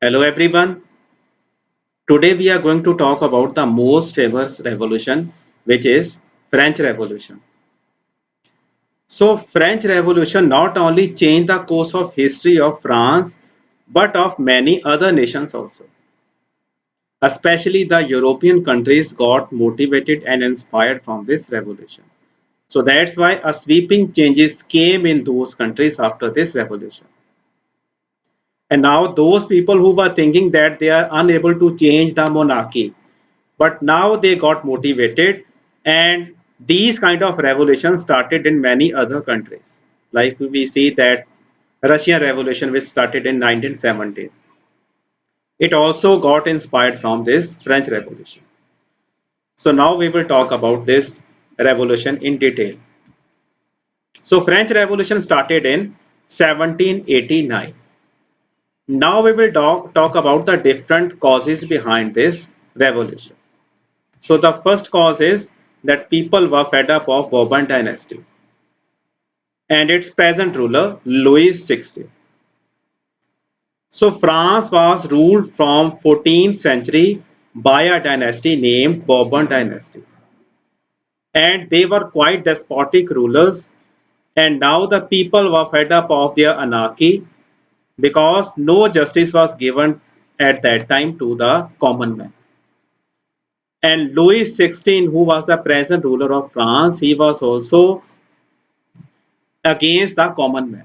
Hello everyone. Today we are going to talk about the most famous revolution, which is French Revolution. So French Revolution not only changed the course of history of France but of many other nations also. Especially the European countries got motivated and inspired from this revolution. So that's why a sweeping changes came in those countries after this revolution. And now those people who were thinking that they are unable to change the monarchy, but now they got motivated, and these kind of revolutions started in many other countries, like we see that Russian revolution which started in 1917. It also got inspired from this French revolution. So now we will talk about this revolution in detail. So French revolution started in 1789. Now we will talk about the different causes behind this revolution. So the first cause is that people were fed up of Bourbon dynasty and its peasant ruler Louis XVI. So France was ruled from 14th century by a dynasty named Bourbon dynasty, and they were quite despotic rulers, and now the people were fed up of their anarchy because no justice was given at that time to the common man. And Louis XVI, who was the present ruler of France, he was also against the common man.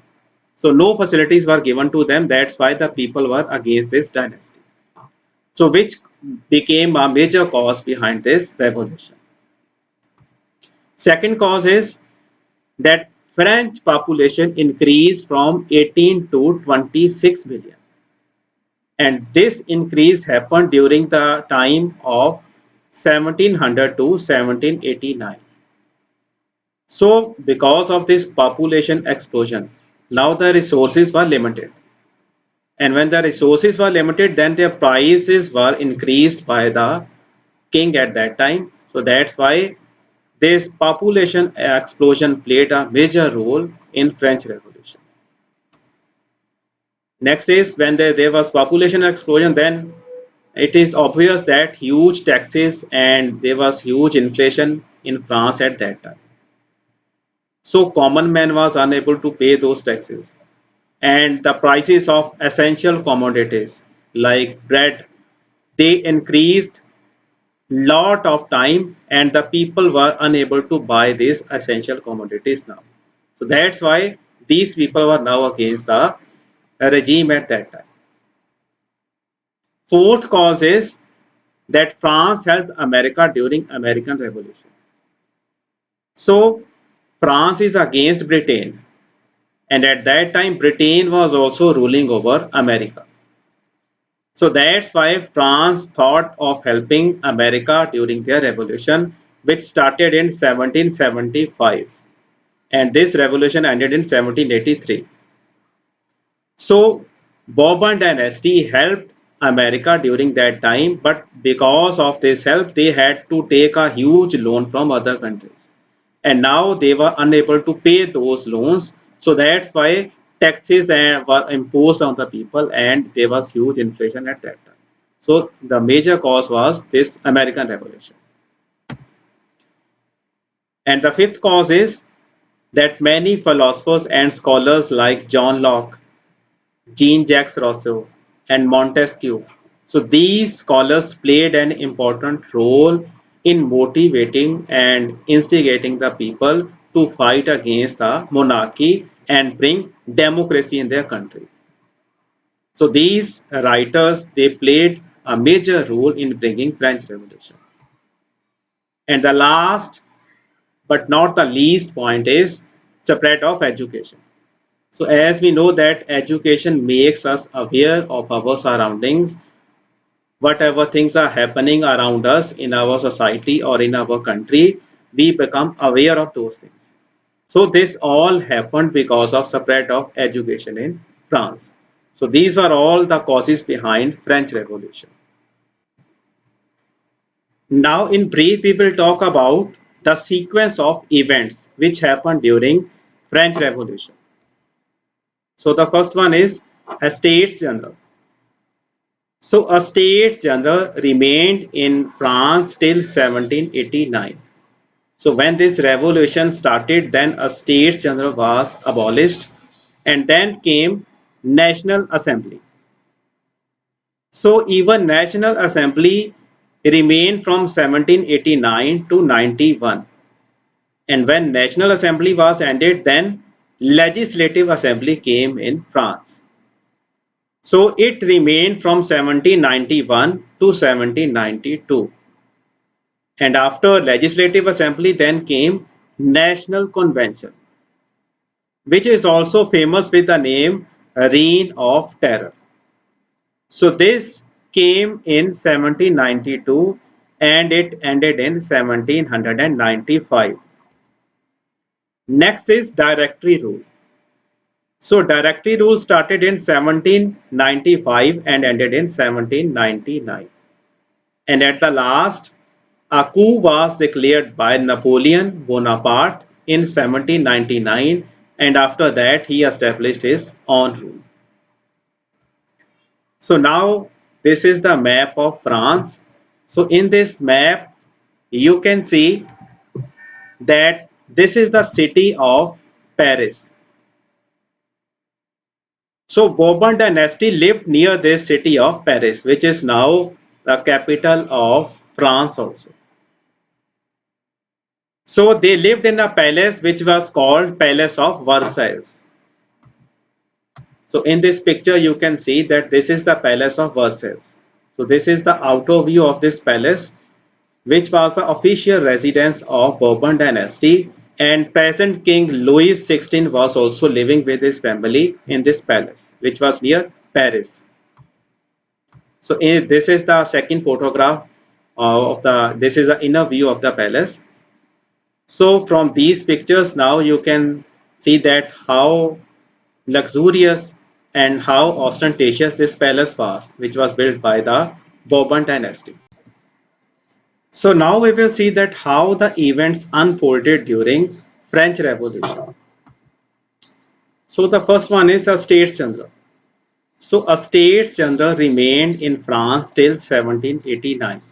So no facilities were given to them. That's why the people were against this dynasty. So which became a major cause behind this revolution. Second cause is that French population increased from 18 to 26 million. And this increase happened during the time of 1700 to 1789. So because of this population explosion, now the resources were limited. And when the resources were limited, then their prices were increased by the king at that time. So that's why this population explosion played a major role in French Revolution. Next is when there was population explosion, then it is obvious that huge taxes and there was huge inflation in France at that time. So common man was unable to pay those taxes, and the prices of essential commodities like bread, they increased lot of time, and the people were unable to buy these essential commodities now. So that's why these people were now against the regime at that time. Fourth cause is that France helped America during American Revolution. So France is against Britain, and at that time Britain was also ruling over America. So that's why France thought of helping America during their revolution, which started in 1775, and this revolution ended in 1783. So Bourbon dynasty helped America during that time, but because of this help, they had to take a huge loan from other countries. And now they were unable to pay those loans. So that's why taxes were imposed on the people, and there was huge inflation at that time. So the major cause was this American Revolution. And the fifth cause is that many philosophers and scholars like John Locke, Jean-Jacques Rousseau, and Montesquieu. So these scholars played an important role in motivating and instigating the people to fight against the monarchy and bring democracy in their country. So these writers, they played a major role in bringing French Revolution. And the last but not the least point is spread of education. So as we know that education makes us aware of our surroundings, whatever things are happening around us in our society or in our country, we become aware of those things. So this all happened because of spread of education in France. So these are all the causes behind French Revolution. Now in brief, we will talk about the sequence of events which happened during French Revolution. So the first one is Estates General. So a States General remained in France till 1789. So when this revolution started, then a States General was abolished and then came National Assembly. So even National Assembly remained from 1789 to 91. And when National Assembly was ended, then Legislative Assembly came in France. So it remained from 1791 to 1792. And after Legislative Assembly, then came National Convention, which is also famous with the name Reign of Terror. So this came in 1792 and it ended in 1795. Next is Directory Rule. So Directory Rule started in 1795 and ended in 1799. And at the last, a coup was declared by Napoleon Bonaparte in 1799, and after that he established his own rule. So now this is the map of France. So in this map you can see that this is the city of Paris. So Bourbon dynasty lived near this city of Paris, which is now the capital of France also. So they lived in a palace which was called Palace of Versailles. So in this picture you can see that this is the Palace of Versailles. So this is the outer view of this palace, which was the official residence of Bourbon dynasty, and present King Louis XVI was also living with his family in this palace, which was near Paris. So this is the second photograph of the, this is the inner view of the palace. So from these pictures now you can see that how luxurious and how ostentatious this palace was, which was built by the Bourbon dynasty. So now we will see that how the events unfolded during French Revolution. So the first one is a States General. So a States General remained in France till 1789.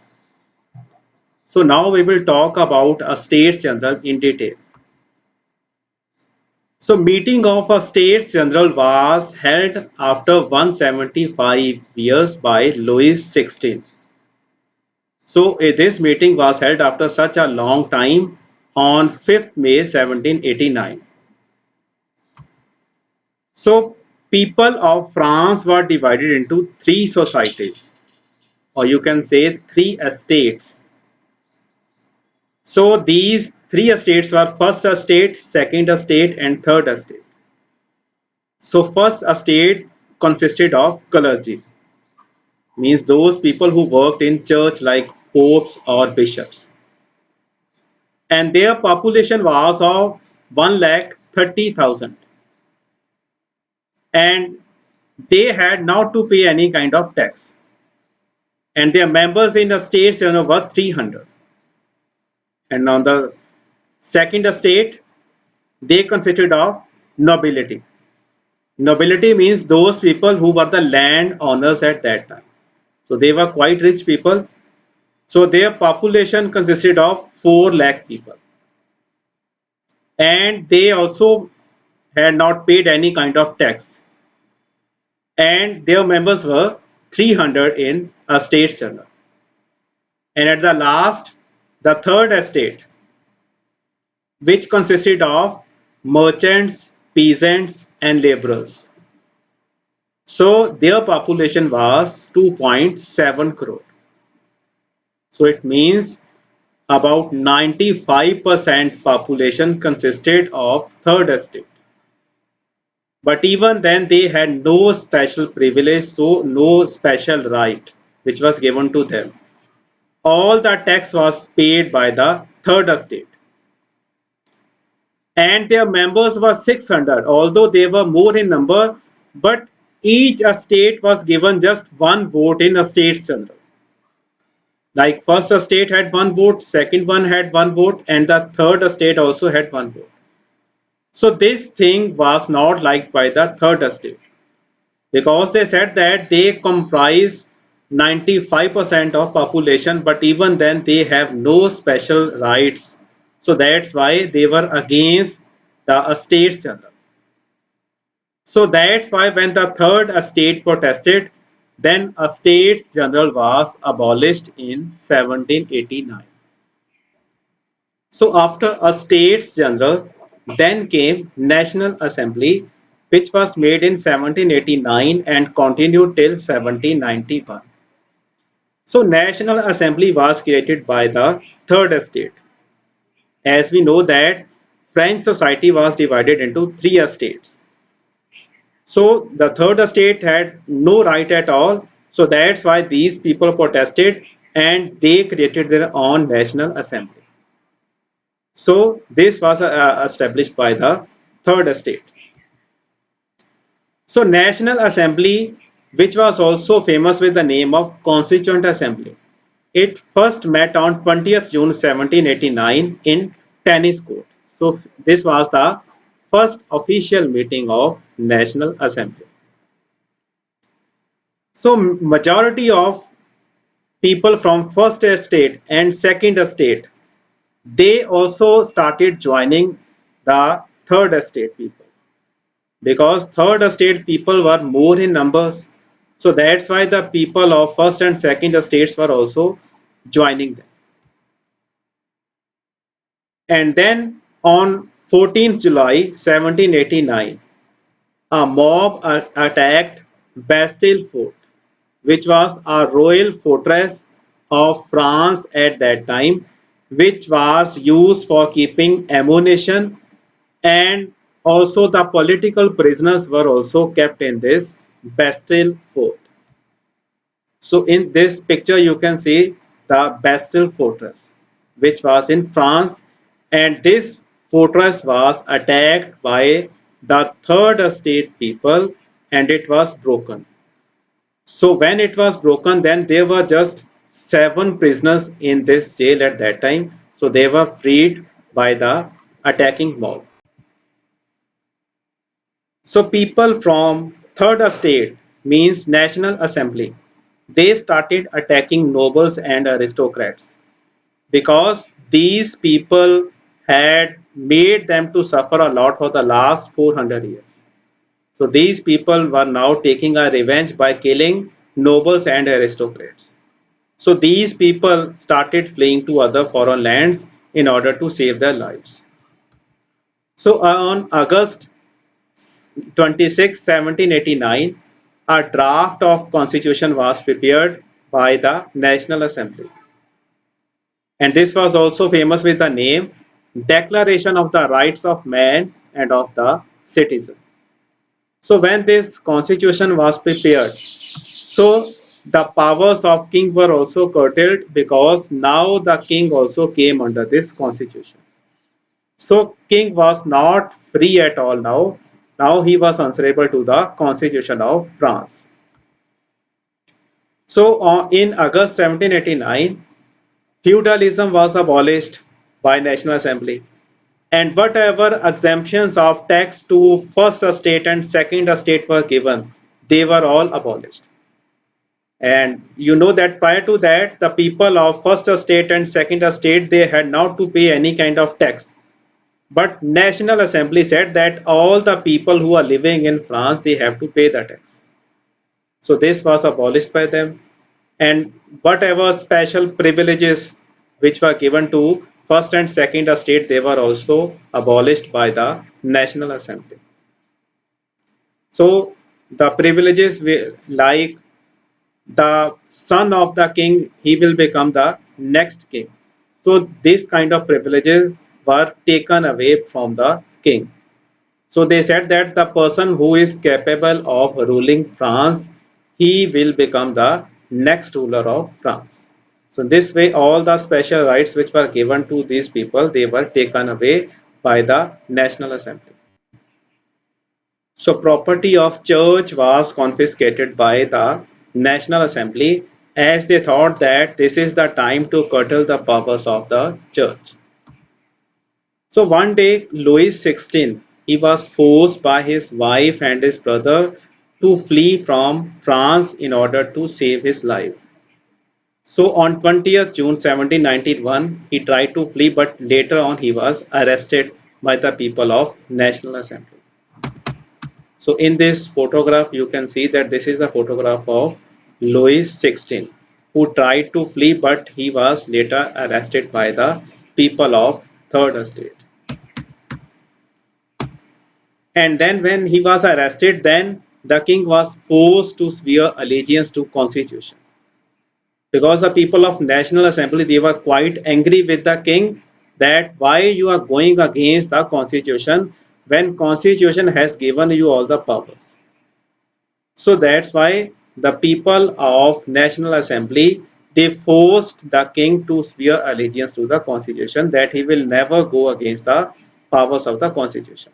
So now we will talk about a States General in detail. So meeting of a States General was held after 175 years by Louis XVI. So this meeting was held after such a long time on 5th May 1789. So people of France were divided into three societies, or you can say three estates. So these three estates were first estate, second estate and third estate. So first estate consisted of clergy, means those people who worked in church like popes or bishops. And their population was of 1,30,000. And they had not to pay any kind of tax. And their members in the states were 300. And on the second estate, they consisted of nobility. Nobility means those people who were the land owners at that time. So they were quite rich people. So their population consisted of 4 lakh people. And they also had not paid any kind of tax. And their members were 300 in a state journal. And at the last, the third estate, which consisted of merchants, peasants, and laborers. So their population was 2.7 crore. So it means about 95% population consisted of third estate. But even then they had no special privilege, so no special right which was given to them. All the tax was paid by the third estate. And their members were 600, although they were more in number, but each estate was given just one vote in a states general. Like first estate had one vote, second one had one vote, and the third estate also had one vote. So this thing was not liked by the third estate, because they said that they comprise 95% of population, but even then they have no special rights. So that's why they were against the States General. So that's why when the third estate protested, then a States General was abolished in 1789. So after a States General, then came National Assembly, which was made in 1789 and continued till 1791. So National Assembly was created by the Third Estate. As we know that French society was divided into three estates. So the Third Estate had no right at all. So that's why these people protested and they created their own National Assembly. So this was established by the Third Estate. So National Assembly, which was also famous with the name of Constituent Assembly, it first met on 20th June 1789 in Tennis Court. So this was the first official meeting of National Assembly. So majority of people from first estate and second estate, they also started joining the third estate people, because third estate people were more in numbers. So that's why the people of first and second estates were also joining them. And then on 14th July 1789, a mob attacked Bastille Fort, which was a royal fortress of France at that time, which was used for keeping ammunition, and also the political prisoners were also kept in this Bastille Fort. So in this picture you can see the Bastille Fortress, which was in France, and this fortress was attacked by the Third Estate people and it was broken. So when it was broken, then there were just 7 prisoners in this jail at that time. So they were freed by the attacking mob. So people from Third Estate, means National Assembly, they started attacking nobles and aristocrats, because these people had made them to suffer a lot for the last 400 years. So these people were now taking a revenge by killing nobles and aristocrats. So these people started fleeing to other foreign lands in order to save their lives. So on August 26, 1789, a draft of constitution was prepared by the National Assembly. And this was also famous with the name Declaration of the Rights of Man and of the Citizen. So when this constitution was prepared, so the powers of king were also curtailed, because now the king also came under this constitution. So king was not free at all now. Now he was answerable to the constitution of France. So in August 1789, feudalism was abolished by National Assembly, and whatever exemptions of tax to first estate and second estate were given, they were all abolished. And you know that prior to that, the people of first estate and second estate, they had not to pay any kind of tax. But National Assembly said that all the people who are living in France, they have to pay the tax. So this was abolished by them, and whatever special privileges which were given to first and second estate, they were also abolished by the National Assembly. So the privileges like the son of the king, he will become the next king. So this kind of privileges were taken away from the king. So they said that the person who is capable of ruling France, he will become the next ruler of France. So this way all the special rights which were given to these people, they were taken away by the National Assembly. So property of church was confiscated by the National Assembly, as they thought that this is the time to curtail the powers of the church. So one day Louis XVI, he was forced by his wife and his brother to flee from France in order to save his life. So on 20th June 1791, he tried to flee, but later on he was arrested by the people of National Assembly. So in this photograph, you can see that this is a photograph of Louis XVI, who tried to flee, but he was later arrested by the people of Third Estate. And then when he was arrested, then the king was forced to swear allegiance to constitution. Because the people of National Assembly, they were quite angry with the king that why you are going against the constitution when constitution has given you all the powers. So that's why the people of National Assembly, they forced the king to swear allegiance to the constitution, that he will never go against the powers of the constitution.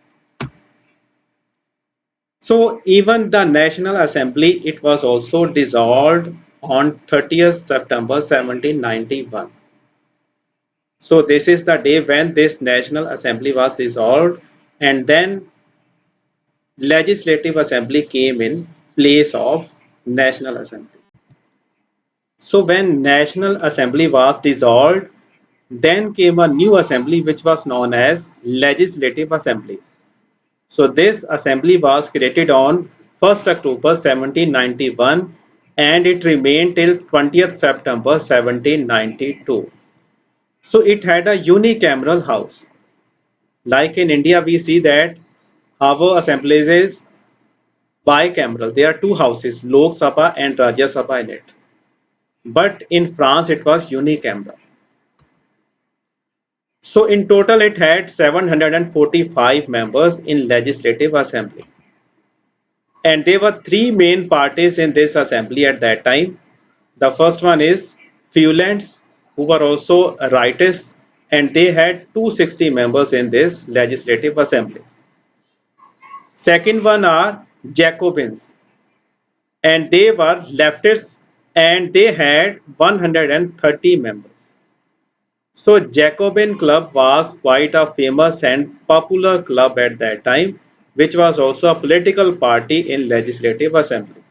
So even the National Assembly, it was also dissolved on 30th September 1791. So this is the day when this National Assembly was dissolved, and then Legislative Assembly came in place of National Assembly. So when National Assembly was dissolved, then came a new assembly which was known as Legislative Assembly. So this assembly was created on 1st October 1791 and it remained till 20th September 1792. So it had a unicameral house. Like in India, we see that our assemblies is bicameral. There are two houses, Lok Sabha and Rajya Sabha in it. But in France, it was unicameral. So in total, it had 745 members in Legislative Assembly. And there were three main parties in this assembly at that time. The first one is Feuillants, who were also rightists, and they had 260 members in this Legislative Assembly. Second one are Jacobins, and they were leftists and they had 130 members. So Jacobin Club was quite a famous and popular club at that time, which was also a political party in Legislative Assembly.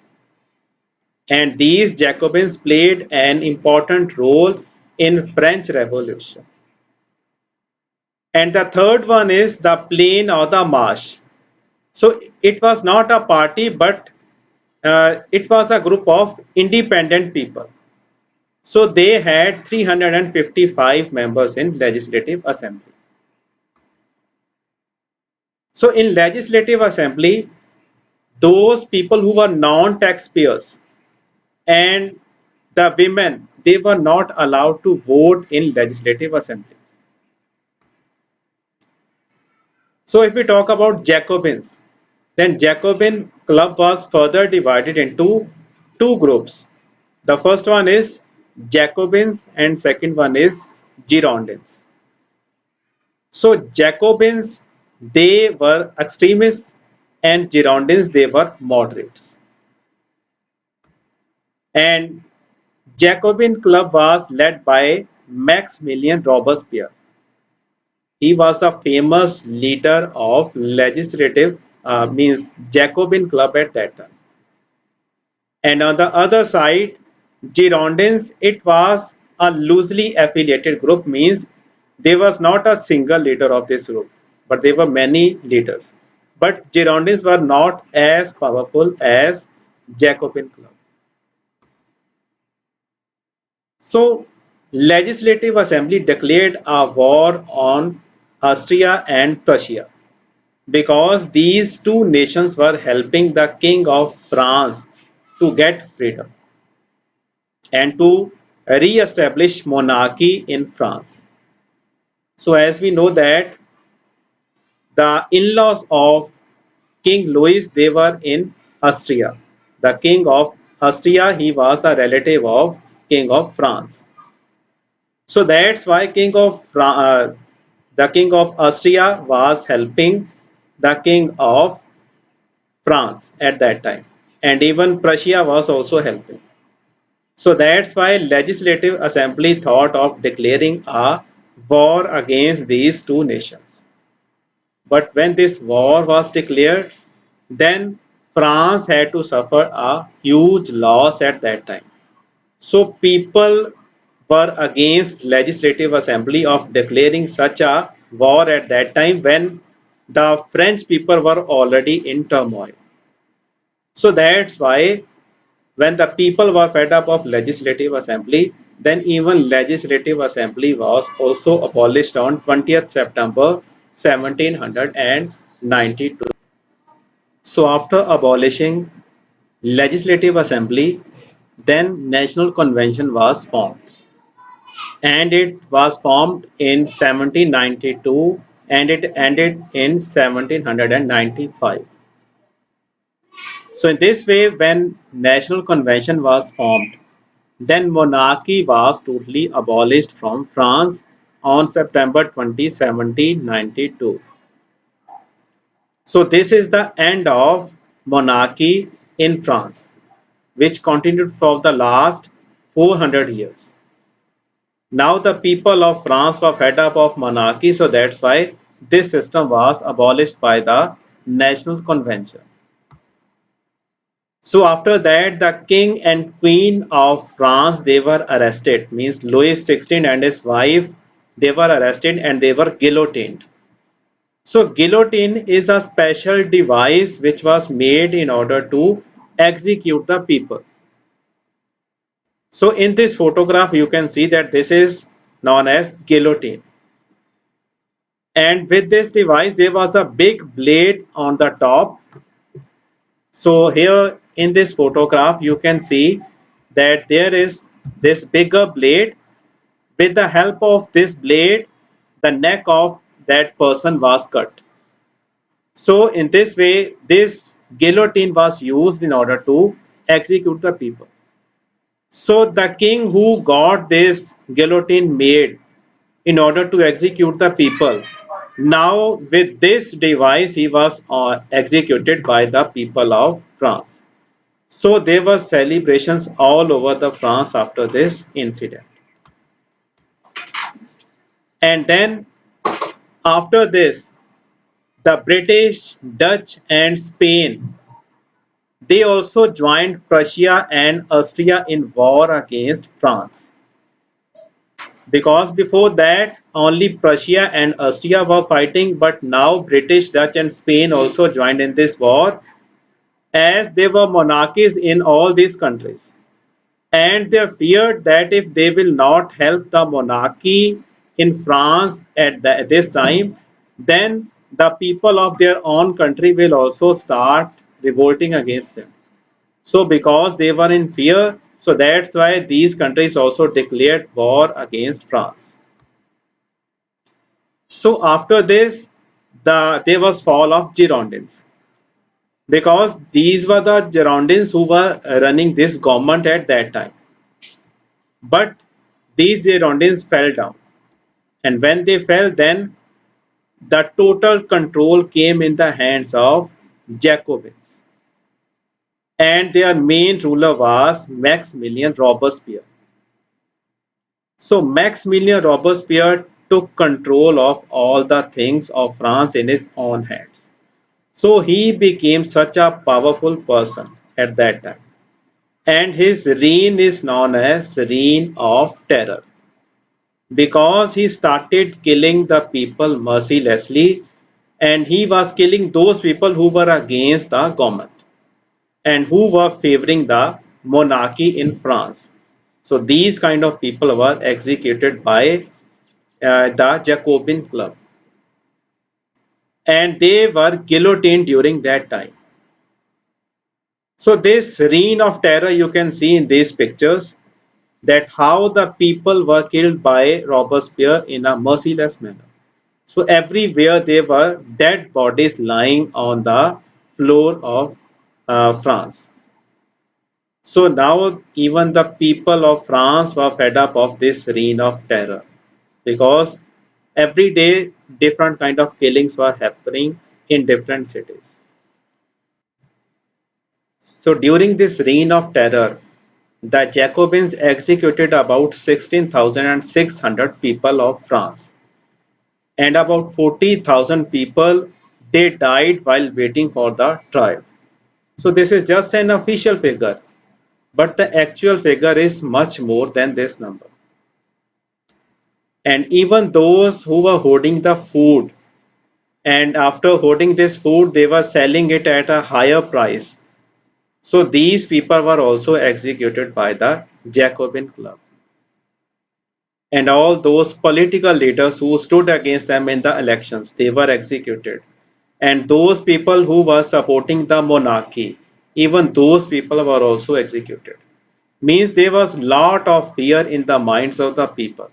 And these Jacobins played an important role in French Revolution. And the third one is the Plain or the Marsh. So it was not a party, but it was a group of independent people. So they had 355 members in Legislative Assembly. So in Legislative Assembly, those people who were non-taxpayers and the women, they were not allowed to vote in Legislative Assembly. So if we talk about Jacobins, then Jacobin club was further divided into two groups. The first one is Jacobins and second one is Girondins. So Jacobins, they were extremists and Girondins, they were moderates. And Jacobin club was led by Maximilien Robespierre. He was a famous leader of legislative means Jacobin club at that time. And on the other side, Girondins, it was a loosely affiliated group, means there was not a single leader of this group, but there were many leaders. But Girondins were not as powerful as Jacobin club. So Legislative Assembly declared a war on Austria and Prussia because these two nations were helping the King of France to get freedom and to re-establish monarchy in France. So as we know that the in-laws of King Louis, they were in Austria. The King of Austria, he was a relative of King of France. So that's why the King of Austria was helping the King of France at that time, and even Prussia was also helping. So that's why Legislative Assembly thought of declaring a war against these two nations. But when this war was declared, then France had to suffer a huge loss at that time. So people were against legislative assembly of declaring such a war at that time when the French people were already in turmoil. So that's why when the people were fed up of legislative assembly, then even legislative assembly was also abolished on 20th September 1792. So after abolishing legislative assembly, then national convention was formed, and it was formed in 1792 and it ended in 1795. So in this way, when national convention was formed, then monarchy was totally abolished from France on September 20, 1792. So this is the end of monarchy in France, which continued for the last 400 years. Now the people of France were fed up of monarchy, so that's why this system was abolished by the National Convention. So after that, the king and queen of France, they were arrested. Means Louis XVI and his wife, they were arrested and they were guillotined. So guillotine is a special device which was made in order to execute the people. So in this photograph, you can see that this is known as guillotine. And with this device, there was a big blade on the top. So here in this photograph, you can see that there is this bigger blade. With the help of this blade, the neck of that person was cut. So in this way, this guillotine was used in order to execute the people. So the king who got this guillotine made in order to execute the people, now with this device he was executed by the people of France. So there were celebrations all over the France after this incident. And then after this, the British, Dutch and Spain, they also joined Prussia and Austria in war against France. Because before that only Prussia and Austria were fighting, but now British, Dutch and Spain also joined in this war as they were monarchies in all these countries. And they feared that if they will not help the monarchy in France at this time, then the people of their own country will also start revolting against them. So because they were in fear, so that's why these countries also declared war against France. So after this, there was fall of Girondins, because these were the Girondins who were running this government at that time. But these Girondins fell down, and when they fell, then the total control came in the hands of Jacobins, and their main ruler was Maximilian Robespierre. So Maximilian Robespierre took control of all the things of France in his own hands. So he became such a powerful person at that time. And his reign is known as Reign of Terror, because he started killing the people mercilessly, and he was killing those people who were against the government and who were favoring the monarchy in France. So these kind of people were executed by the Jacobin Club, and they were guillotined during that time. So this reign of terror, you can see in these pictures that how the people were killed by Robespierre in a merciless manner. So everywhere there were dead bodies lying on the floor of France. So now even the people of France were fed up of this reign of terror, because every day different kind of killings were happening in different cities. So during this reign of terror, the Jacobins executed about 16,600 people of France, and about 40,000 people, they died while waiting for the trial. So this is just an official figure, but the actual figure is much more than this number. And even those who were hoarding the food, and after hoarding this food, they were selling it at a higher price. So these people were also executed by the Jacobin Club. And all those political leaders who stood against them in the elections, they were executed. And those people who were supporting the monarchy, even those people were also executed. Means there was lot of fear in the minds of the people.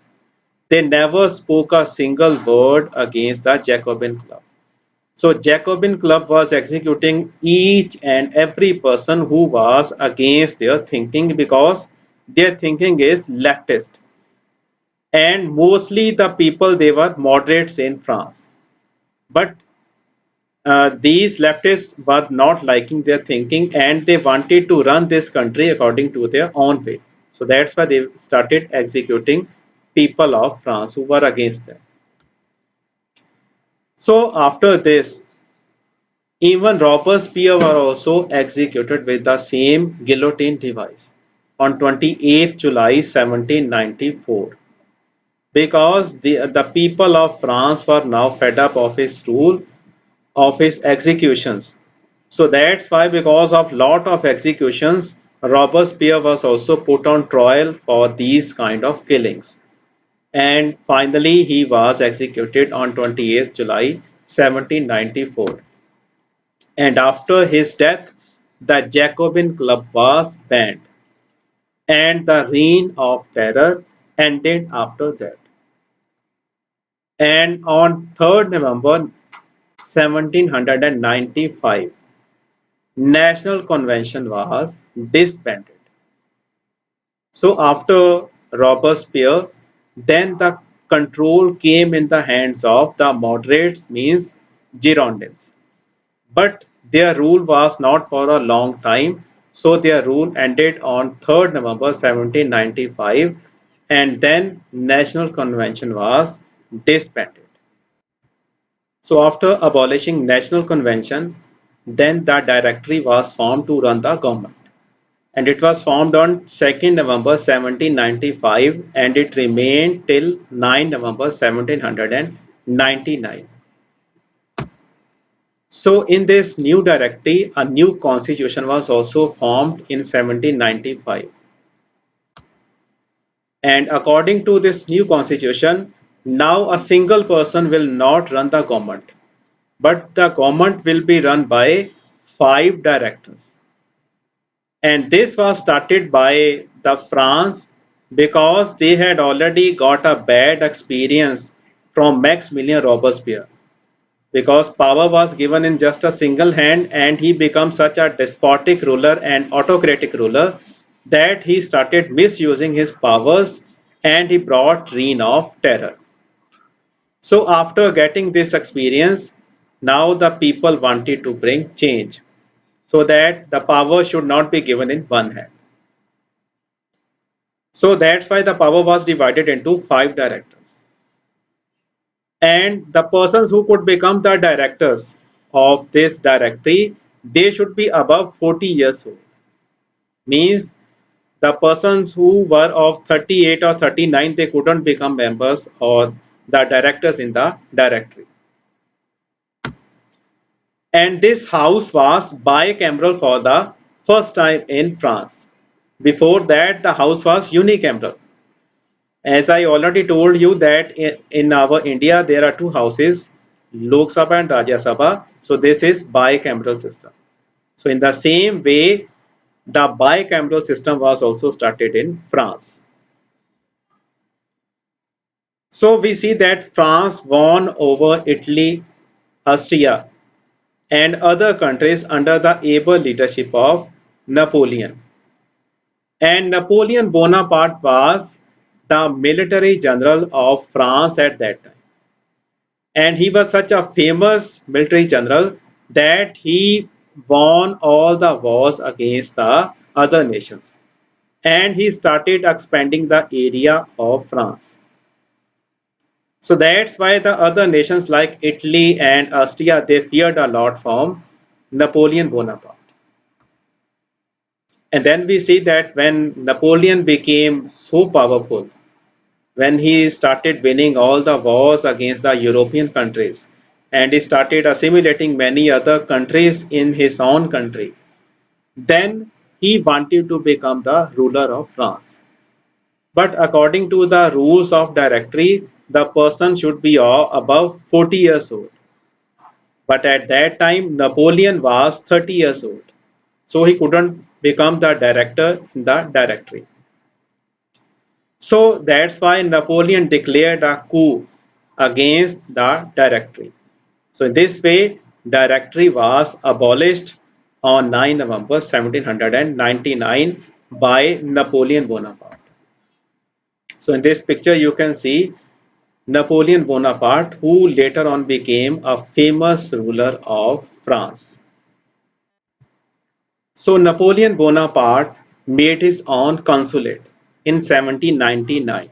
They never spoke a single word against the Jacobin Club. So Jacobin Club was executing each and every person who was against their thinking, because their thinking is leftist, and mostly the people, they were moderates in France. But these leftists were not liking their thinking, and they wanted to run this country according to their own way. So that's why they started executing people of France who were against them. So after this, even Robespierre were also executed with the same guillotine device on 28th July 1794, because the people of France were now fed up of his rule, of his executions. So that's why, because of lot of executions, Robespierre was also put on trial for these kind of killings. And finally, he was executed on 28th July 1794. And after his death, the Jacobin Club was banned, and the reign of terror ended after that. And on 3rd November 1795, National Convention was disbanded. So after Robespierre, then the control came in the hands of the moderates, means Girondins. But their rule was not for a long time. So their rule ended on 3rd November 1795, and then National Convention was disbanded. So after abolishing National Convention, then the Directory was formed to run the government. And it was formed on 2nd November 1795, and it remained till 9 November 1799. So in this new directory, a new constitution was also formed in 1795. And according to this new constitution, now a single person will not run the government, but the government will be run by 5 directors. And this was started by the France, because they had already got a bad experience from Maximilien Robespierre, because power was given in just a single hand, and he became such a despotic ruler and autocratic ruler that he started misusing his powers, and he brought reign of terror. So after getting this experience, now the people wanted to bring change, so that the power should not be given in one hand. So that's why the power was divided into 5 directors. And the persons who could become the directors of this directory, they should be above 40 years old. Means the persons who were of 38 or 39, they couldn't become members or the directors in the directory. And this house was bicameral for the first time in France. Before that, the house was unicameral. As I already told you that in our India there are 2 houses, Lok Sabha and Rajya Sabha. So this is bicameral system. So in the same way, the bicameral system was also started in France. So we see that France won over Italy, Austria, and other countries under the able leadership of Napoleon. And Napoleon Bonaparte was the military general of France at that time. And he was such a famous military general that he won all the wars against the other nations, and he started expanding the area of France. So that's why the other nations like Italy and Austria, they feared a lot from Napoleon Bonaparte. And then we see that when Napoleon became so powerful, when he started winning all the wars against the European countries, and he started assimilating many other countries in his own country, then he wanted to become the ruler of France. But according to the rules of directory, the person should be above 40 years old. But at that time, Napoleon was 30 years old. So he couldn't become the director in the directory. So that's why Napoleon declared a coup against the directory. So in this way, directory was abolished on 9 November 1799 by Napoleon Bonaparte. So in this picture, you can see Napoleon Bonaparte, who later on became a famous ruler of France. So Napoleon Bonaparte made his own consulate in 1799,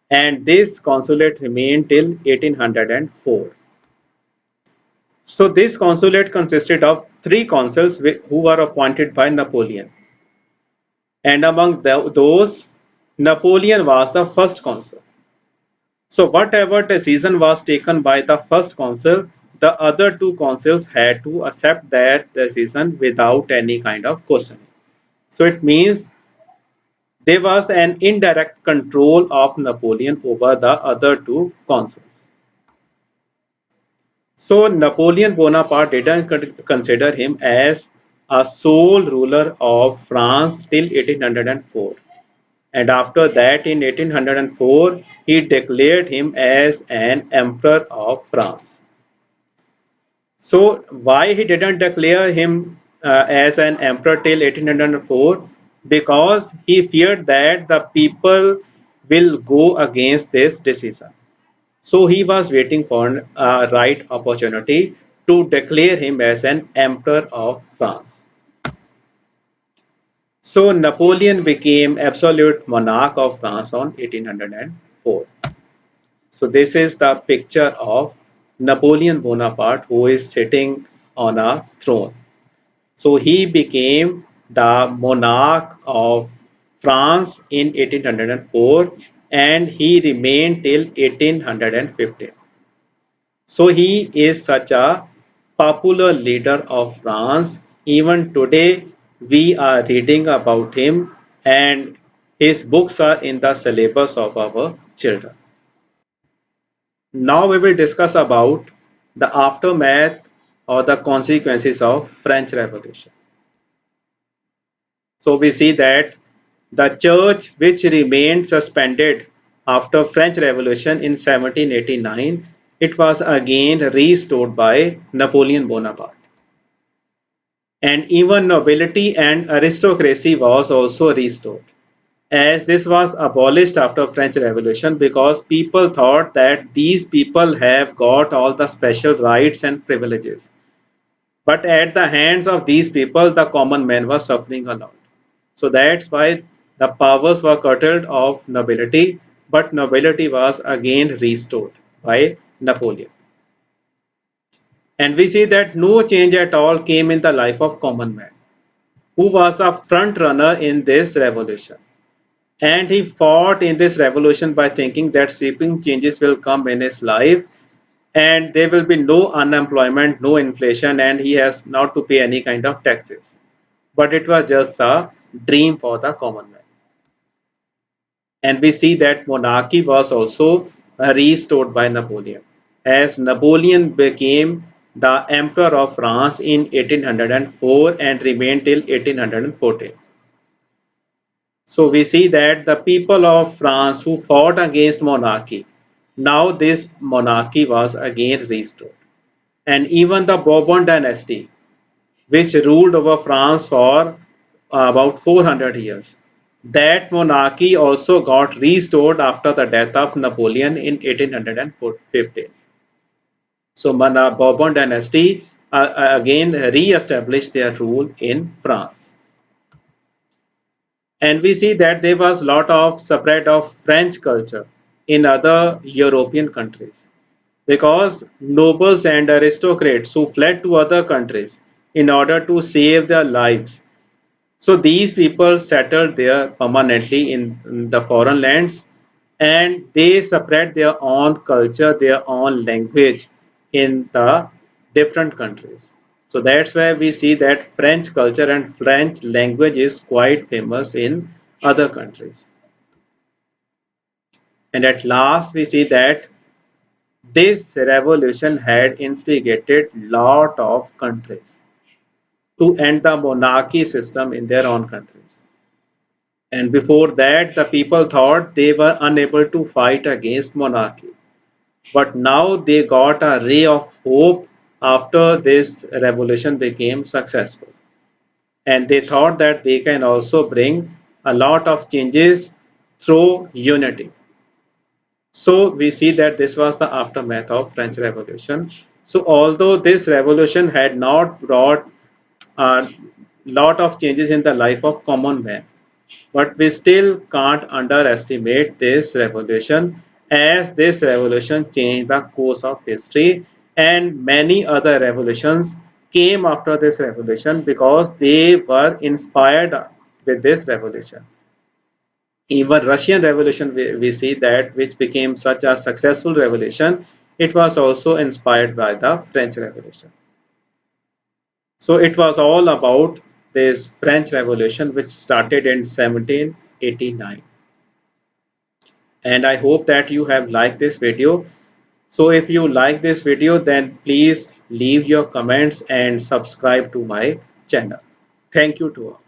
and this consulate remained till 1804. So this consulate consisted of three consuls who were appointed by Napoleon, and among those, Napoleon was the first consul. So whatever decision was taken by the first consul, the other two consuls had to accept that decision without any kind of questioning. So it means there was an indirect control of Napoleon over the other two consuls. So Napoleon Bonaparte didn't consider him as a sole ruler of France till 1804. And after that, in 1804, he declared him as an emperor of France. So why he didn't declare him as an emperor till 1804? Because he feared that the people will go against this decision. So he was waiting for a right opportunity to declare him as an emperor of France. So Napoleon became absolute monarch of France on 1804. So this is the picture of Napoleon Bonaparte, who is sitting on a throne. So he became the monarch of France in 1804 and he remained till 1815. So he is such a popular leader of France. Even today, we are reading about him, and his books are in the syllabus of our children. Now we will discuss about the aftermath or the consequences of French Revolution. So we see that the church which remained suspended after French Revolution in 1789, it was again restored by Napoleon Bonaparte. And even nobility and aristocracy was also restored, as this was abolished after French Revolution because people thought that these people have got all the special rights and privileges. But at the hands of these people, the common man was suffering a lot. So that's why the powers were curtailed of nobility, but nobility was again restored by Napoleon. And we see that no change at all came in the life of common man, who was a front runner in this revolution. And he fought in this revolution by thinking that sweeping changes will come in his life and there will be no unemployment, no inflation, and he has not to pay any kind of taxes. But it was just a dream for the common man. And we see that monarchy was also restored by Napoleon, as Napoleon became the Emperor of France in 1804 and remained till 1814. So we see that the people of France who fought against monarchy, now this monarchy was again restored. And even the Bourbon dynasty, which ruled over France for about 400 years, that monarchy also got restored after the death of Napoleon in 1815. So Bourbon dynasty again re-established their rule in France. And we see that there was a lot of spread of French culture in other European countries because nobles and aristocrats who fled to other countries in order to save their lives, So these people settled there permanently in the foreign lands, and they spread their own culture, their own language in the different countries. So that's why we see that French culture and French language is quite famous in other countries. And at last we see that this revolution had instigated lot of countries to end the monarchy system in their own countries. And before that, the people thought they were unable to fight against monarchy. But now they got a ray of hope after this revolution became successful. And they thought that they can also bring a lot of changes through unity. So we see that this was the aftermath of French Revolution. So although this revolution had not brought a lot of changes in the life of common man, but we still can't underestimate this revolution, as this revolution changed the course of history, and many other revolutions came after this revolution because they were inspired with this revolution. Even Russian revolution, we see that which became such a successful revolution, it was also inspired by the French Revolution. So it was all about this French Revolution which started in 1789. And I hope that you have liked this video. So if you like this video, then please leave your comments and subscribe to my channel. Thank you to all.